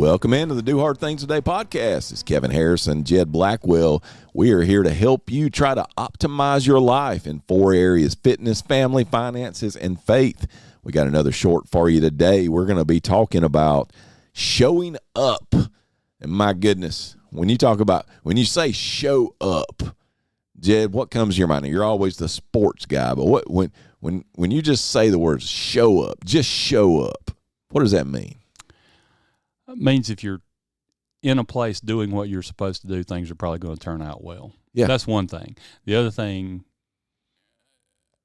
Welcome into the Do Hard Things Today podcast. It's Kevin Harrison, Jed Blackwell. We are here to help you try to optimize your life in 4 areas: fitness, family, finances, and faith. We got another short for you today. We're going to be talking about showing up. And my goodness, when you say show up, Jed, what comes to your mind? You're always the sports guy, but when you just say the words show up, just show up, what does that mean? It means if you're in a place doing what you're supposed to do, things are probably going to turn out well. Yeah. That's one thing. The other thing,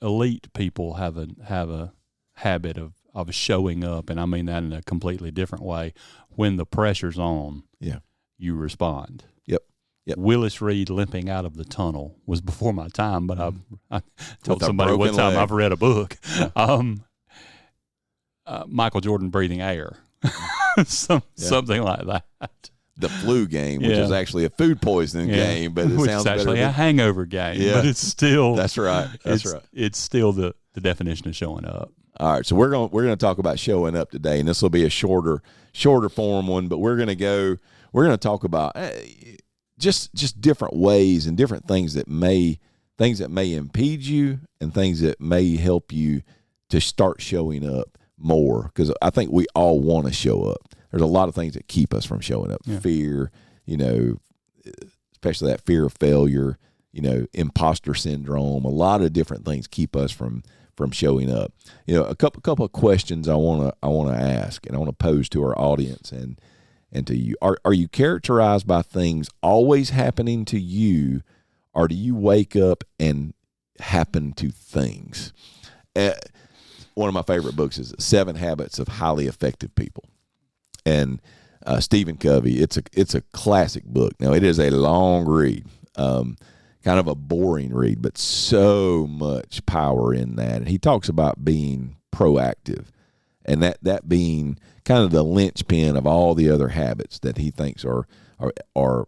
elite people have a habit of showing up, and I mean that in a completely different way. When the pressure's on, you respond. Yep. Willis Reed limping out of the tunnel was before my time, but I told With a somebody one time broken leg. I've read a book. Yeah. Michael Jordan breathing air. Something like that. The flu game, which Yeah. is actually a food poisoning game, but it Which sounds is actually better. a hangover game, Yeah. but it's still That's right. It's still the definition of showing up. All right, so we're going to talk about showing up today, and this will be a shorter form one, but we're going to talk about just different ways and different things that may impede you and things that may help you to start showing up more, because I think we all want to show up. There's a lot of things that keep us from showing up. Yeah. Fear, especially that fear of failure, imposter syndrome. A lot of different things keep us from showing up. A couple of questions I want to ask, and I want to pose to our audience and to you. Are you characterized by things always happening to you, or do you wake up and happen to things? One of my favorite books is 7 Habits of Highly Effective People, and Stephen Covey. It's a classic book. Now, it is a long read, kind of a boring read, but so much power in that. And he talks about being proactive, and that being kind of the linchpin of all the other habits that he thinks are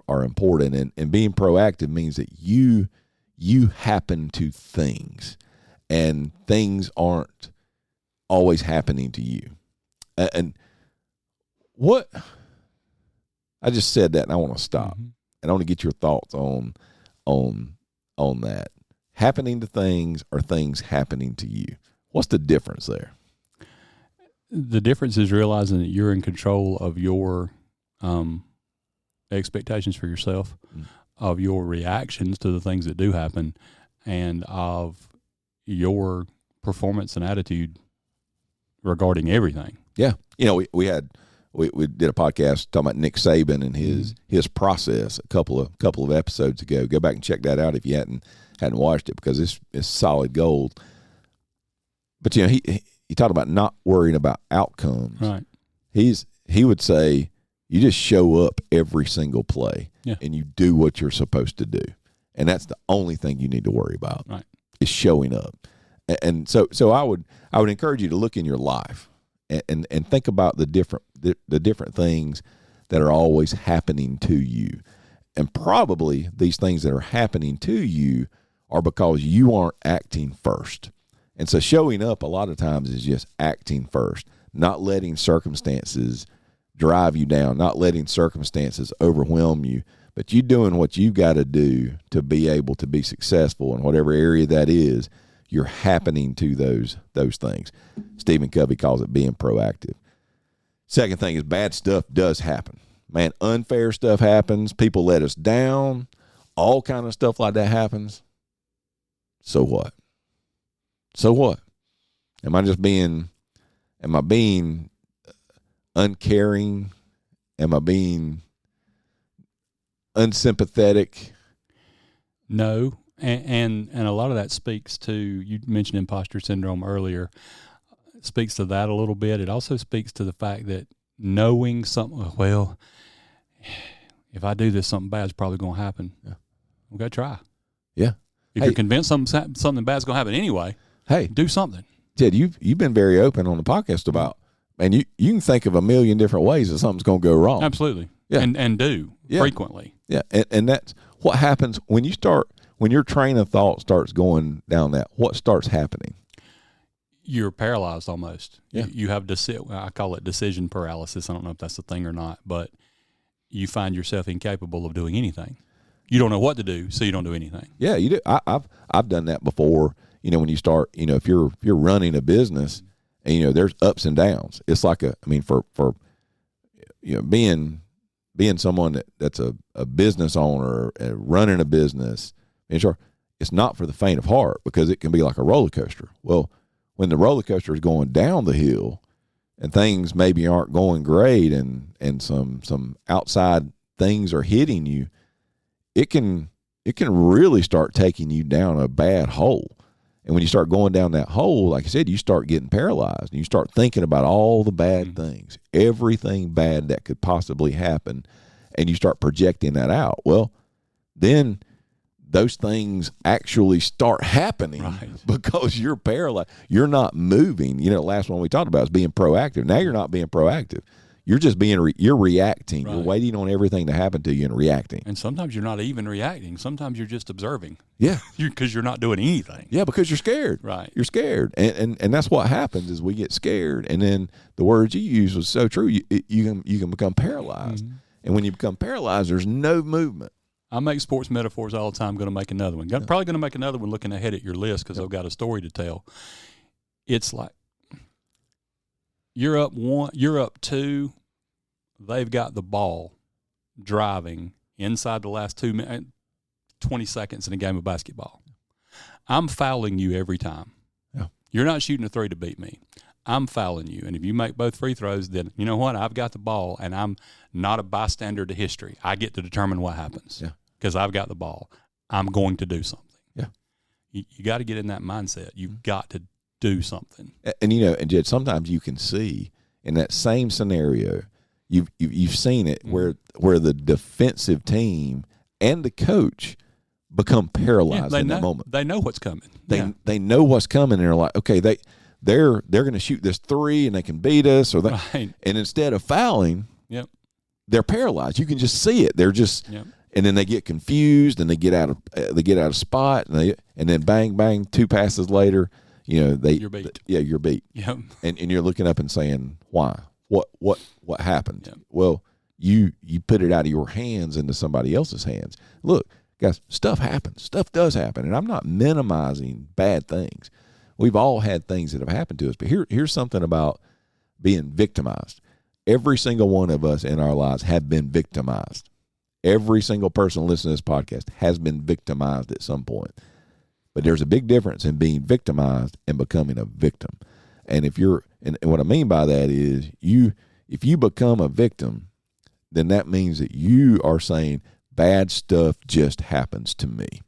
important. And being proactive means that you happen to things, and things aren't always happening to you. And what I just said that, and I want to stop, and I want to get your thoughts on that. Happening to things or things happening to you. What's the difference there? The difference is realizing that you're in control of your expectations for yourself, of your reactions to the things that do happen, and of your performance and attitude regarding everything. Yeah. We did a podcast talking about Nick Saban and his process a couple of episodes ago. Go back and check that out if you hadn't watched it, because it's solid gold. But he talked about not worrying about outcomes. Right. He would say you just show up every single play, and you do what you're supposed to do, and that's the only thing you need to worry about. Right. Is showing up. And so I would encourage you to look in your life and think about the different things that are always happening to you. And probably these things that are happening to you are because you aren't acting first. And so showing up a lot of times is just acting first, not letting circumstances drive you down, not letting circumstances overwhelm you, but you doing what you got to do to be able to be successful in whatever area that is. You're happening to those things. Stephen Covey calls it being proactive. Second thing is bad stuff does happen. Man, unfair stuff happens. People let us down. All kind of stuff like that happens. So what? Am I being uncaring? Am I being unsympathetic? No. And a lot of that speaks to, you mentioned imposter syndrome earlier, it speaks to that a little bit. It also speaks to the fact that knowing something, well, if I do this, something bad's probably going to happen. Yeah. We've got to try. Yeah. If you're convinced something bad's going to happen anyway, do something. Ted, you've been very open on the podcast about, and you can think of a million different ways that something's going to go wrong. Absolutely. Yeah. And do frequently. Yeah. And that's what happens when your train of thought starts going down that, what starts happening? you're paralyzed almost. Yeah. You have I call it decision paralysis. I don't know if that's a thing or not, but you find yourself incapable of doing anything. You don't know what to do, so you don't do anything. Yeah, you do. I've done that before. When you start, if you're running a business, and there's ups and downs. It's like for being someone that's a business owner, running a business, it's not for the faint of heart, because it can be like a roller coaster. Well, when the roller coaster is going down the hill and things maybe aren't going great, and some outside things are hitting you, it can really start taking you down a bad hole. And when you start going down that hole, like I said, you start getting paralyzed, and you start thinking about all the bad things, everything bad that could possibly happen, and you start projecting that out. Well, then those things actually start happening, because you're paralyzed. You're not moving. The last one we talked about is being proactive. Now you're not being proactive. You're just you're reacting. Right. You're waiting on everything to happen to you and reacting. And sometimes you're not even reacting. Sometimes you're just observing. Yeah. Because you're not doing anything. Yeah, because you're scared. Right. You're scared. And that's what happens, is we get scared. And then the words you used was so true. You can become paralyzed. Mm-hmm. And when you become paralyzed, there's no movement. I make sports metaphors all the time. Going to make another one. Probably going to make another one looking ahead at your list, because I've got a story to tell. It's like you're up 1, you're up 2. They've got the ball driving inside the last 20 seconds in a game of basketball. I'm fouling you every time. Yeah. You're not shooting a 3 to beat me. I'm fouling you. And if you make both free throws, then you know what? I've got the ball, and I'm not a bystander to history. I get to determine what happens because I've got the ball. I'm going to do something. Yeah. You got to get in that mindset. You've got to do something. And Jed, sometimes you can see in that same scenario, You've seen it where the defensive team and the coach become paralyzed in that moment. They know what's coming. They know what's coming, and they're like, okay, they're going to shoot this 3 and they can beat us, and instead of fouling, they're paralyzed. You can just see it. They're just, and then they get confused, and they get out of spot, and then bang bang, 2 passes later, you're beat. You're beat. Yep. And you're looking up and saying, why? What happened? Yeah. Well, you put it out of your hands into somebody else's hands. Look, guys, stuff happens. Stuff does happen, and I'm not minimizing bad things. We've all had things that have happened to us, but here's something about being victimized. Every single one of us in our lives have been victimized. Every single person listening to this podcast has been victimized at some point. But there's a big difference in being victimized and becoming a victim. And and what I mean by that is if you become a victim, then that means that you are saying bad stuff just happens to me.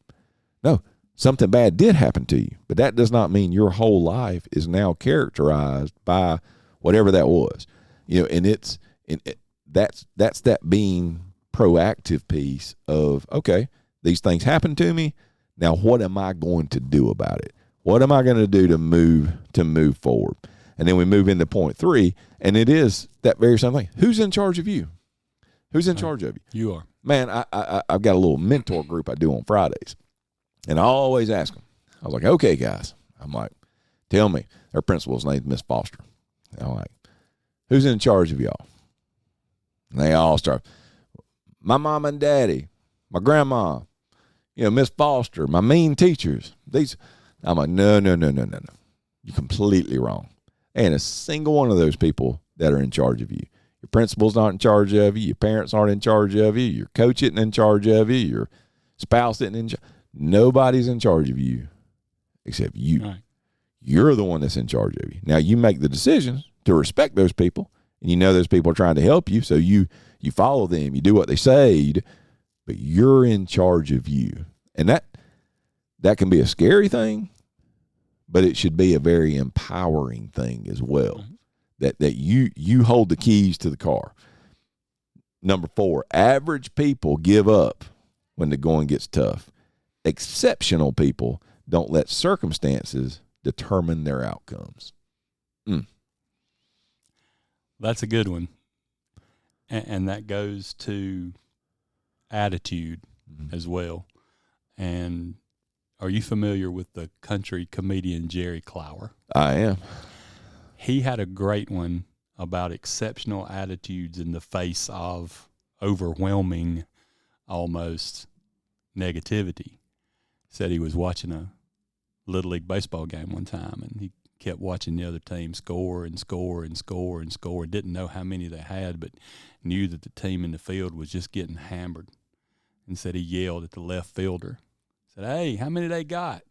No, something bad did happen to you, but that does not mean your whole life is now characterized by whatever that was. And that's that being proactive piece of, okay, these things happen to me. Now, what am I going to do about it? What am I going to do to move forward? And then we move into point 3, and it is that very same thing. Who's in charge of you? Who's in charge of you? You are. Man, I've got a little mentor group I do on Fridays, and I always ask them. I was like, okay, guys. I'm like, tell me. Their principal's name is Miss Foster. And I'm like, who's in charge of y'all? And they all start, my mom and daddy, my grandma, Miss Foster, my mean teachers. I'm like, no. You're completely wrong. And a single one of those people that are in charge of you. Your principal's not in charge of you. Your parents aren't in charge of you. Your coach isn't in charge of you. Your spouse isn't in charge. Nobody's in charge of you except you. Right. You're the one that's in charge of you. Now, you make the decisions to respect those people, and those people are trying to help you, so you follow them. You do what they say, but you're in charge of you. And that can be a scary thing, but it should be a very empowering thing as well. Mm-hmm. That you hold the keys to the car. Number 4, average people give up when the going gets tough. Exceptional people don't let circumstances determine their outcomes. That's a good one. And that goes to attitude as well. And are you familiar with the country comedian Jerry Clower? I am. He had a great one about exceptional attitudes in the face of overwhelming, almost negativity. Said he was watching a Little League baseball game one time, and he kept watching the other team score and score and score and score. Didn't know how many they had, but knew that the team in the field was just getting hammered. And said he yelled at the left fielder. Said, "Hey, how many they got?"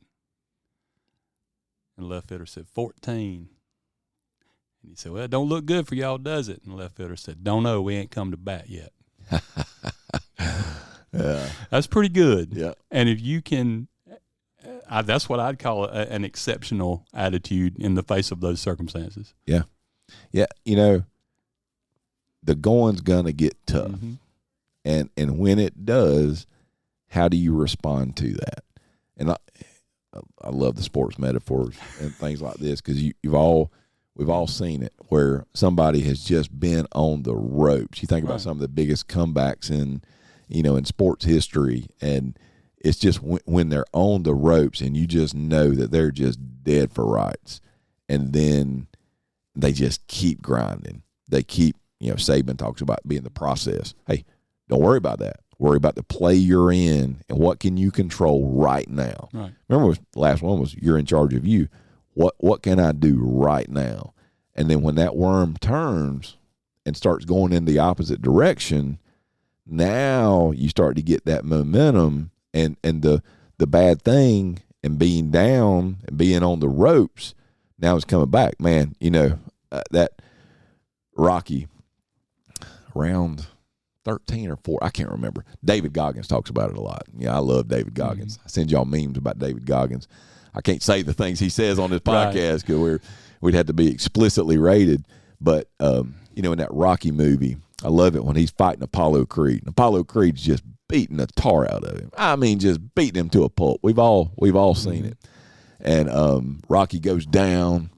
And the left fielder said, 14. And he said, "Well, it don't look good for y'all, does it?" And the left fielder said, "Don't know. We ain't come to bat yet." Yeah. That's pretty good. Yeah. And if you can, that's what I'd call an exceptional attitude in the face of those circumstances. Yeah. Yeah. You know, the going's going to get tough. Mm-hmm. And when it does, how do you respond to that? And I love the sports metaphors and things like this, because we've all seen it where somebody has just been on the ropes. You think about some of the biggest comebacks in sports history, and it's just when they're on the ropes and you just know that they're just dead for rights, and then they just keep grinding. They keep, Saban talks about being the process. Hey, don't worry about that. Worry about the play you're in and what can you control right now. Right. Remember, the last one was you're in charge of you. What can I do right now? And then when that worm turns and starts going in the opposite direction, now you start to get that momentum, and the bad thing and being down and being on the ropes now is coming back. Man, that Rocky round 13 or 4, I can't remember. David Goggins talks about it a lot. Yeah, I love David Goggins. I send y'all memes about David Goggins. I can't say the things he says on this podcast because we'd have to be explicitly rated. But, in that Rocky movie, I love it when he's fighting Apollo Creed. And Apollo Creed's just beating the tar out of him. I mean, just beating him to a pulp. We've all seen it. And Rocky goes down,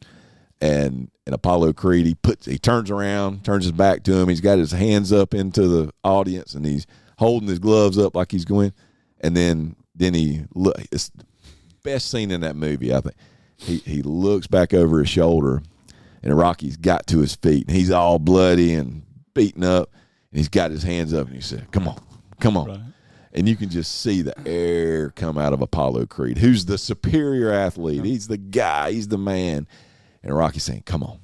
and Apollo Creed, he turns around, turns his back to him. He's got his hands up into the audience, and he's holding his gloves up like he's going. And then it's the best scene in that movie, I think. He looks back over his shoulder, and Rocky's got to his feet, and he's all bloody and beaten up, and he's got his hands up, and he said, come on. Right. And you can just see the air come out of Apollo Creed, who's the superior athlete. He's the guy. He's the man. And Rocky's saying, come on.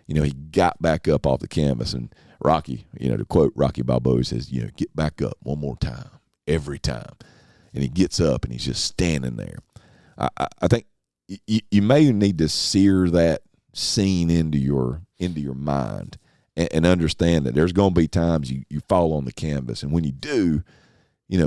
He got back up off the canvas, and Rocky, to quote Rocky Balboa, says, get back up one more time, every time. And he gets up, and he's just standing there. I think you may need to sear that scene into your mind and understand that there's going to be times you fall on the canvas. And when you do,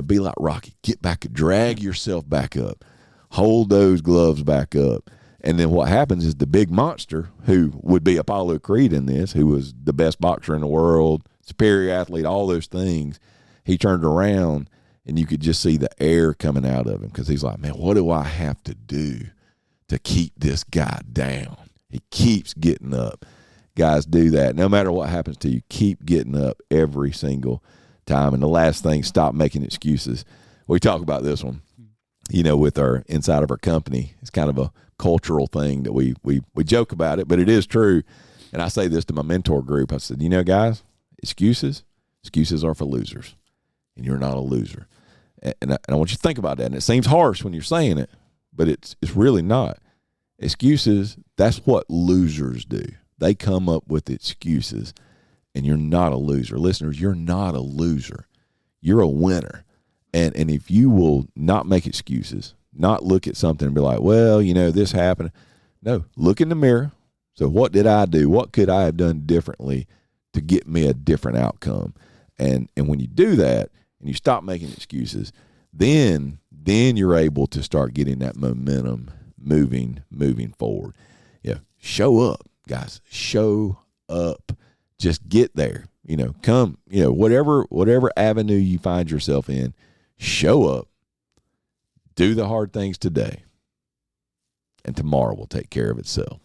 be like Rocky. Get back, drag yourself back up. Hold those gloves back up. And then what happens is the big monster, who would be Apollo Creed in this, who was the best boxer in the world, superior athlete, all those things, he turned around, and you could just see the air coming out of him, because he's like, man, what do I have to do to keep this guy down? He keeps getting up. Guys, do that. No matter what happens to you, keep getting up every single time. And the last thing, stop making excuses. We talk about this one, with our inside of our company. It's kind of a cultural thing that we joke about it, but it is true. And I say this to my mentor group. I said, guys, excuses are for losers, and you're not a loser. And I want you to think about that. And it seems harsh when you're saying it, but it's really not. Excuses, that's what losers do. They come up with excuses, and you're not a loser. Listeners, you're not a loser. You're a winner. And if you will not make excuses, not look at something and be like, well, this happened. No, look in the mirror. So what did I do? What could I have done differently to get me a different outcome? And when you do that and you stop making excuses, then you're able to start getting that momentum moving forward. Yeah, show up, guys. Show up. Just get there. Come, whatever avenue you find yourself in, show up. Do the hard things today, and tomorrow will take care of itself.